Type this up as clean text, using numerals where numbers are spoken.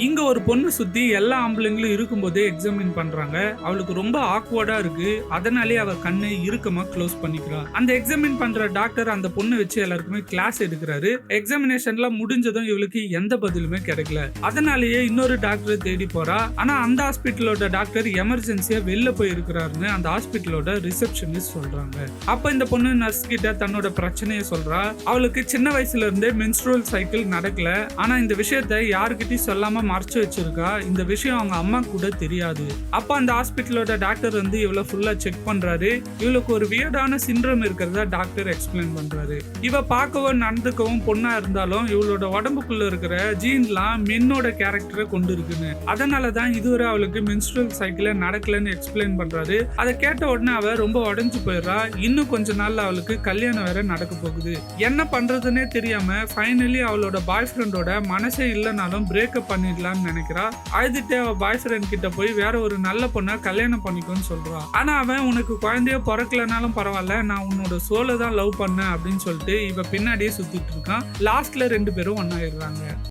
இங்க ஒரு பொண்ணு சுத்தி எல்லா ஆம்பளைங்களும் இருக்கும்போதே எக்ஸாமின் பண்றாங்க. அவளுக்கு ரொம்ப ஆக்வர்டா இருக்கு. அதனாலேயே அவ கண்ணை இறுக்கமா க்ளோஸ் பண்ணிக்கிறா. அந்த எக்ஸாமின் பண்ற டாக்டர் அந்த பொண்ணு வச்சு எல்லாருக்குமே கிளாஸ் எடுக்கிறாரு. எக்ஸாமினேஷன்லாம் முடிஞ்சதும் இவளுக்கு எந்த பதிலுமே கிடைக்கல. அதனாலேயே இன்னொரு டாக்டர் தேடி போறா. ஆனா அந்த ஹாஸ்பிட்டலோட டாக்டர் எமர்ஜென்சியா வெளில போய் இருக்கிறாருன்னு அந்த ஹாஸ்பிட்டலோட ரிசப்ஷனிஸ்ட் சொல்றாங்க. அப்ப இந்த பொண்ணு நர்ஸ் கிட்ட தன்னோட பிரச்சனையை சொல்றா. அவளுக்கு சின்ன வயசுல இருந்தே மென்ஸ்ட்ருவல் சைக்கிள் நடக்கல. ஆனா இந்த விஷயத்தை யாருக்கிட்டையும் சொல்லாம மறைச்சு வச்சிருக்கா. இந்த விஷயம் அவங்க அம்மா கூட தெரியாது. அப்ப அந்த ஹாஸ்பிட்டலோட டாக்டர் வந்து இவளை ஃபுல்லா செக் பண்றாரு. இவளுக்கு ஒரு வியர்டான சிண்ட்ரோம் இருக்கிறதா டாக்டர் எக்ஸ்பிளைன் பண்றாரு. இவ பார்க்கவும் நடந்துக்கவும் பொண்ணா இருந்தாலும் இவளோட உடம்புக்குள்ள இருக்கிற ஜீன்லாம் மென்னோட கேரக்டரை கொண்டு இருக்குன்னு. அதனாலதான் இதுவரை அவளுக்கு மென்ஸ்ட்ருவல் சைக்கிள் நடக்கலன்னு எக்ஸ்பிளைன் பண்றாரு. அதை கேட்ட உடனே அவ ரொம்ப உடஞ்சு போயிடுறா. இன்னும் கொஞ்ச நாள்ல அவளுக்கு கல்யாணம் வேற நடக்க போகுது. என்ன பண்றதுன்னே தெரியாம ஃபைனலி அவளோட பாய் ஃப்ரெண்டோட மனசே இல்லைனாலும் பிரேக்கப் பண்ணிடலாம்னு நினைக்கிறா. அழுதுட்டே அவ பாய் ஃப்ரெண்ட் கிட்ட போய் வேற ஒரு நல்ல பொண்ணை கல்யாணம் பண்ணிக்கோன்னு சொல்றா. ஆனா அவன் உனக்கு குழந்தைய பிறக்கலனாலும் பரவாயில்ல, நான் உன்னோட சோலை தான் லவ் பண்ணேன் அப்படின்னு சொல்லிட்டு இவ பின்னாடியே சுத்திட்டு இருக்கான். லாஸ்ட்ல 2 பேரும் ஒன்னாயிடுறாங்க.